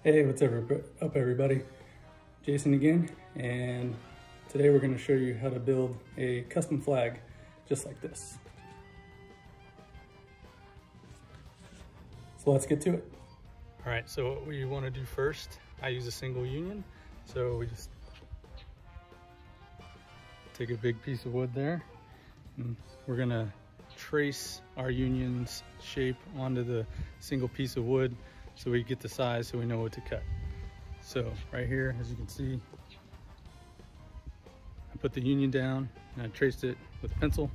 Hey, what's up everybody? Jason again, and today we're going to show you how to build a custom flag just like this. So let's get to it. All right, so what we want to do first, I use a single union. So we just take a big piece of wood there, and we're going to trace our union's shape onto the single piece of wood so we get the size so we know what to cut. So right here, as you can see, I put the union down and I traced it with a pencil,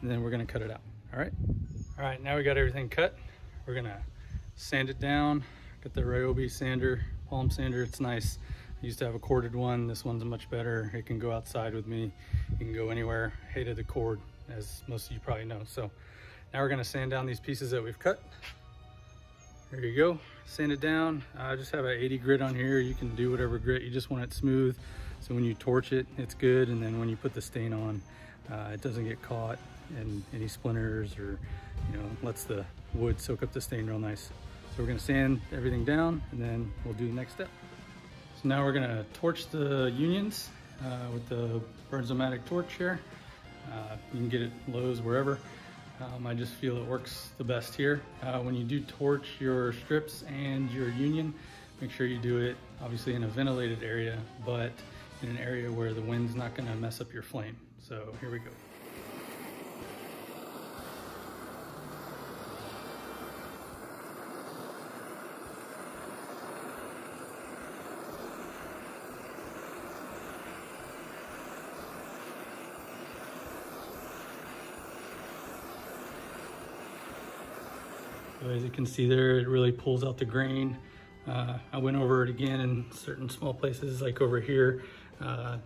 and then we're gonna cut it out. All right, now we got everything cut. We're gonna sand it down. Got the Ryobi sander, palm sander, it's nice. I used to have a corded one. This one's much better. It can go outside with me. You can go anywhere. I hated the cord, as most of you probably know. So now we're gonna sand down these pieces that we've cut. There you go, sand it down. I just have an 80 grit on here. You can do whatever grit, you just want it smooth. So when you torch it, it's good. And then when you put the stain on, it doesn't get caught in any splinters, or lets the wood soak up the stain real nice. So we're gonna sand everything down, and then we'll do the next step. So now we're gonna torch the unions with the Bernzomatic torch here. You can get it Lowe's, wherever. I just feel it works the best here. When you do torch your strips and your union, make sure you do it obviously in a ventilated area, but in an area where the wind's not gonna mess up your flame. So here we go. So as you can see there, it really pulls out the grain. I went over it again in certain small places, like over here,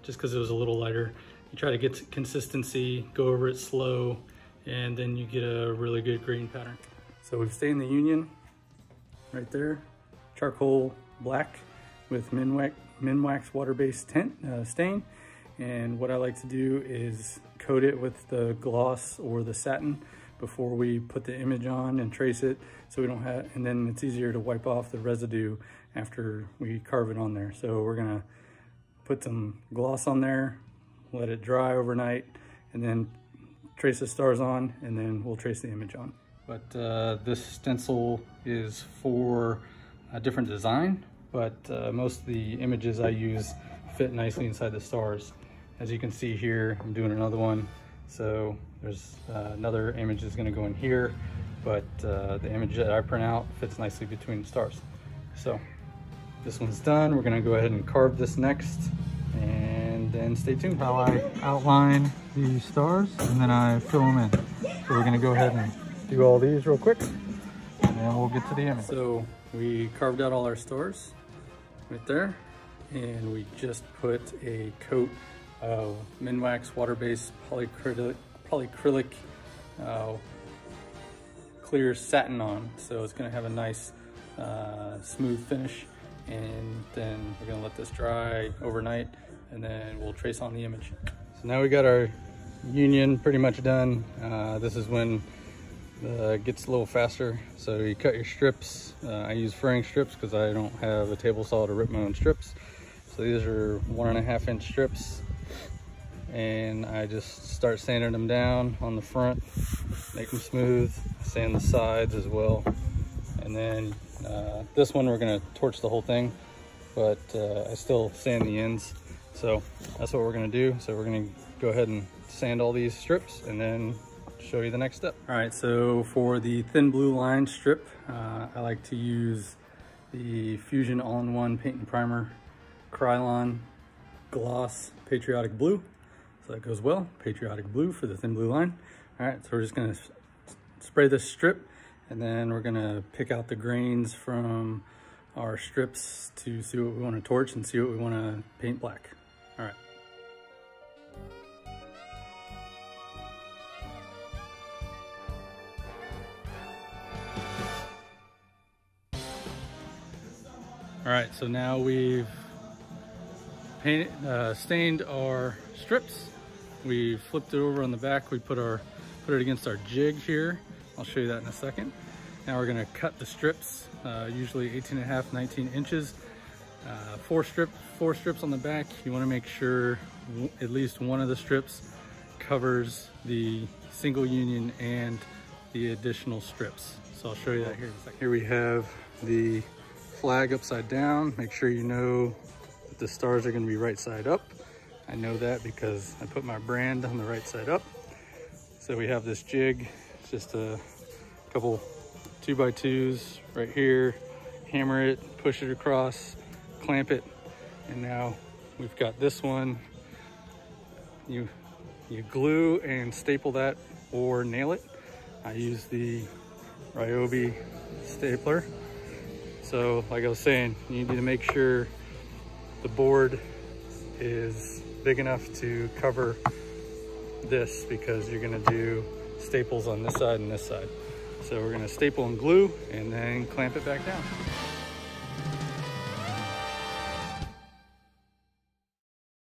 just because it was a little lighter. You try to get consistency, go over it slow, and then you get a really good grain pattern. So we've stained the union right there, charcoal black with Minwax water-based stain. And what I like to do is coat it with the gloss or the satin before we put the image on and trace it, so we don't have, and then it's easier to wipe off the residue after we carve it on there. So we're gonna put some gloss on there, let it dry overnight, and then trace the stars on, and then we'll trace the image on. But this stencil is for a different design, but most of the images I use fit nicely inside the stars. As you can see here, I'm doing another one. So there's another image that's going to go in here, but the image that I print out fits nicely between the stars. So this one's done. We're going to go ahead and carve this next, and then stay tuned. How I outline the stars and then I fill them in. So we're going to go ahead and do all these real quick, and then we'll get to the image. So we carved out all our stars right there, and we just put a coat of Minwax water-based polyacrylic clear satin on. So it's gonna have a nice smooth finish, and then we're gonna let this dry overnight, and then we'll trace on the image. So now we got our union pretty much done. This is when it gets a little faster. So you cut your strips. I use furring strips because I don't have a table saw to rip my own strips. So these are 1.5 inch strips. And I just start sanding them down on the front, make them smooth, sand the sides as well. And then this one we're gonna torch the whole thing, but I still sand the ends. So that's what we're gonna do. So we're gonna go ahead and sand all these strips and then show you the next step. All right, so for the thin blue line strip, I like to use the Fusion All-in-One Paint and Primer Krylon Gloss Patriotic Blue. So that goes well, Patriotic Blue for the thin blue line. All right, so we're just gonna spray this strip, and then we're gonna pick out the grains from our strips to see what we wanna torch and see what we wanna paint black. All right. All right, so now we've stained our strips. We flipped it over on the back. We put it against our jig here. I'll show you that in a second. Now we're gonna cut the strips usually 18.5, 19 inches. Four strips on the back. You want to make sure at least one of the strips covers the single union and the additional strips. So I'll show you that here in a second. Here we have the flag upside down. Make sure you know that the stars are going to be right side up. I know that because I put my brand on the right side up. So we have this jig. It's just a couple 2x2s right here. Hammer it, push it across, clamp it, and now we've got this one. You glue and staple that or nail it. I use the Ryobi stapler. So like I was saying, you need to make sure the board is big enough to cover this, because you're gonna do staples on this side and this side. So we're gonna staple and glue and then clamp it back down.